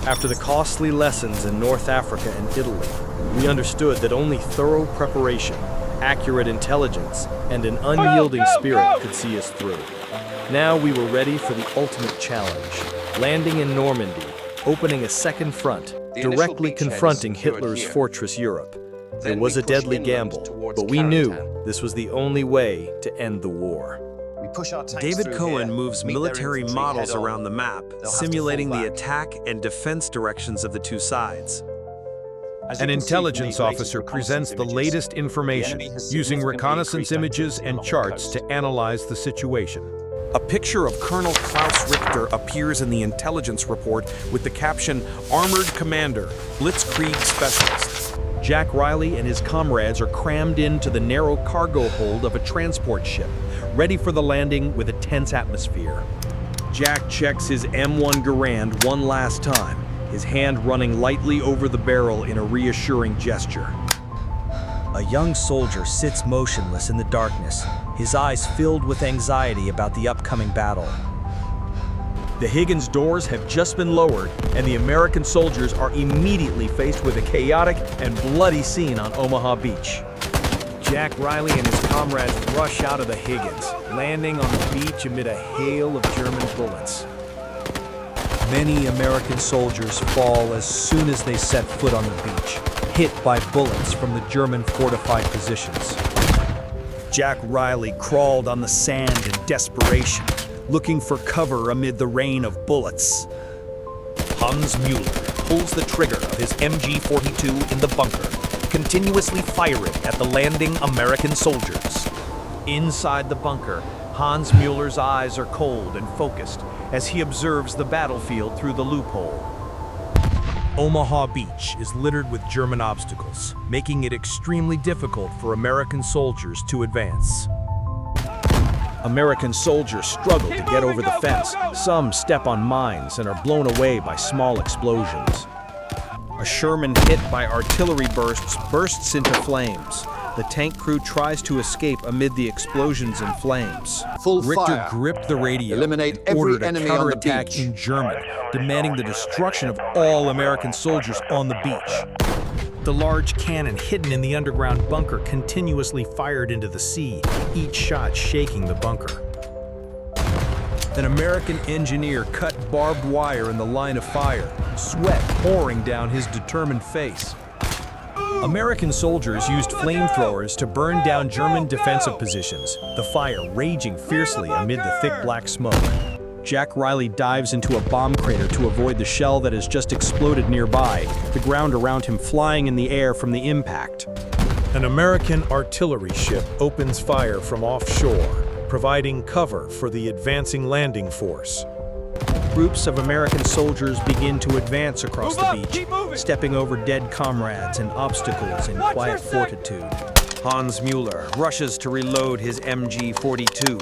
After the costly lessons in North Africa and Italy, we understood that only thorough preparation, accurate intelligence, and an unyielding spirit could see us through. Now we were ready for the ultimate challenge, landing in Normandy, opening a second front, directly confronting Hitler's fortress Europe. It was a deadly gamble, but we knew this was the only way to end the war. David Cohen moves military models around the map, simulating the attack and defense directions of the two sides. An intelligence officer presents the latest information, using reconnaissance images and charts to analyze the situation. A picture of Colonel Klaus Richter appears in the intelligence report with the caption, "Armored Commander, Blitzkrieg Specialist." Jack Riley and his comrades are crammed into the narrow cargo hold of a transport ship, ready for the landing with a tense atmosphere. Jack checks his M1 Garand one last time, his hand running lightly over the barrel in a reassuring gesture. A young soldier sits motionless in the darkness, his eyes filled with anxiety about the upcoming battle. The Higgins doors have just been lowered, and the American soldiers are immediately faced with a chaotic and bloody scene on Omaha Beach. Jack Riley and his comrades rush out of the Higgins, landing on the beach amid a hail of German bullets. Many American soldiers fall as soon as they set foot on the beach, hit by bullets from the German fortified positions. Jack Riley crawled on the sand in desperation, looking for cover amid the rain of bullets. Hans Mueller pulls the trigger of his MG-42 in the bunker, continuously firing at the landing American soldiers. Inside the bunker, Hans Mueller's eyes are cold and focused as he observes the battlefield through the loophole. Omaha Beach is littered with German obstacles, making it extremely difficult for American soldiers to advance. American soldiers struggle to get over the fence. Some step on mines and are blown away by small explosions. A Sherman hit by artillery bursts into flames. The tank crew tries to escape amid the explosions and flames. Richter gripped the radio and ordered a counterattack in German, demanding the destruction of all American soldiers on the beach. The large cannon hidden in the underground bunker continuously fired into the sea, each shot shaking the bunker. An American engineer cut barbed wire in the line of fire, sweat pouring down his determined face. American soldiers used flamethrowers to burn down German defensive positions, the fire raging fiercely amid the thick black smoke. Jack Riley dives into a bomb crater to avoid the shell that has just exploded nearby, the ground around him flying in the air from the impact. An American artillery ship opens fire from offshore, providing cover for the advancing landing force. Groups of American soldiers begin to advance across the beach, stepping over dead comrades and obstacles in quiet fortitude. Hans Mueller rushes to reload his MG-42,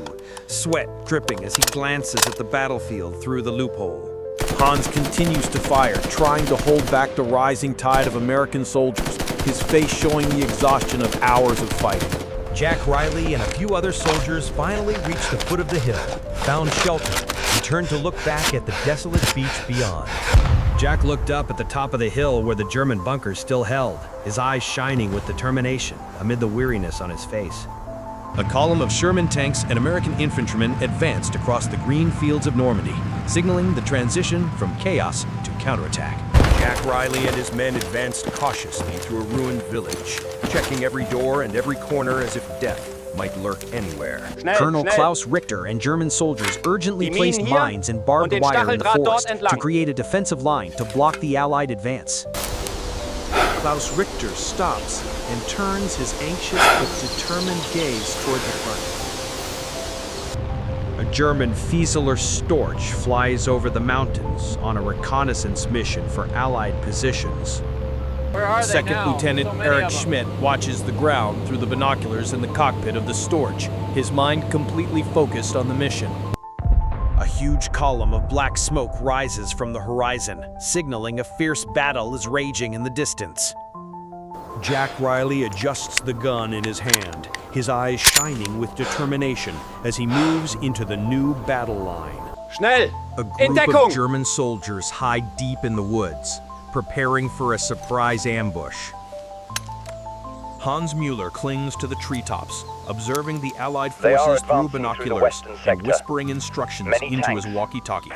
sweat dripping as he glances at the battlefield through the loophole. Hans continues to fire, trying to hold back the rising tide of American soldiers, his face showing the exhaustion of hours of fighting. Jack Riley and a few other soldiers finally reach the foot of the hill, found shelter, and turned to look back at the desolate beach beyond. Jack looked up at the top of the hill where the German bunker still held, his eyes shining with determination amid the weariness on his face. A column of Sherman tanks and American infantrymen advanced across the green fields of Normandy, signaling the transition from chaos to counterattack. Jack Riley and his men advanced cautiously through a ruined village, checking every door and every corner as if death might lurk anywhere. Colonel Klaus Richter and German soldiers urgently placed mines and barbed wire in the forest to create a defensive line to block the Allied advance. Klaus Richter stops and turns his anxious but determined gaze toward the front. A German Fieseler Storch flies over the mountains on a reconnaissance mission for Allied positions. Second Lieutenant Eric Schmidt watches the ground through the binoculars in the cockpit of the Storch, his mind completely focused on the mission. A huge column of black smoke rises from the horizon, signaling a fierce battle is raging in the distance. Jack Riley adjusts the gun in his hand, his eyes shining with determination as he moves into the new battle line. Schnell! A group of German soldiers hide deep in the woods, preparing for a surprise ambush. Hans Mueller clings to the treetops, observing the Allied forces through binoculars and whispering instructions into his walkie-talkie.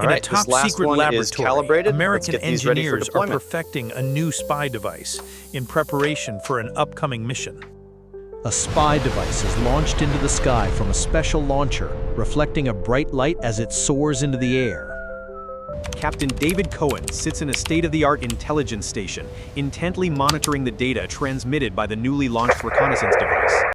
In a top-secret laboratory, American engineers are perfecting a new spy device in preparation for an upcoming mission. A spy device is launched into the sky from a special launcher, reflecting a bright light as it soars into the air. Captain David Cohen sits in a state-of-the-art intelligence station, intently monitoring the data transmitted by the newly launched reconnaissance device.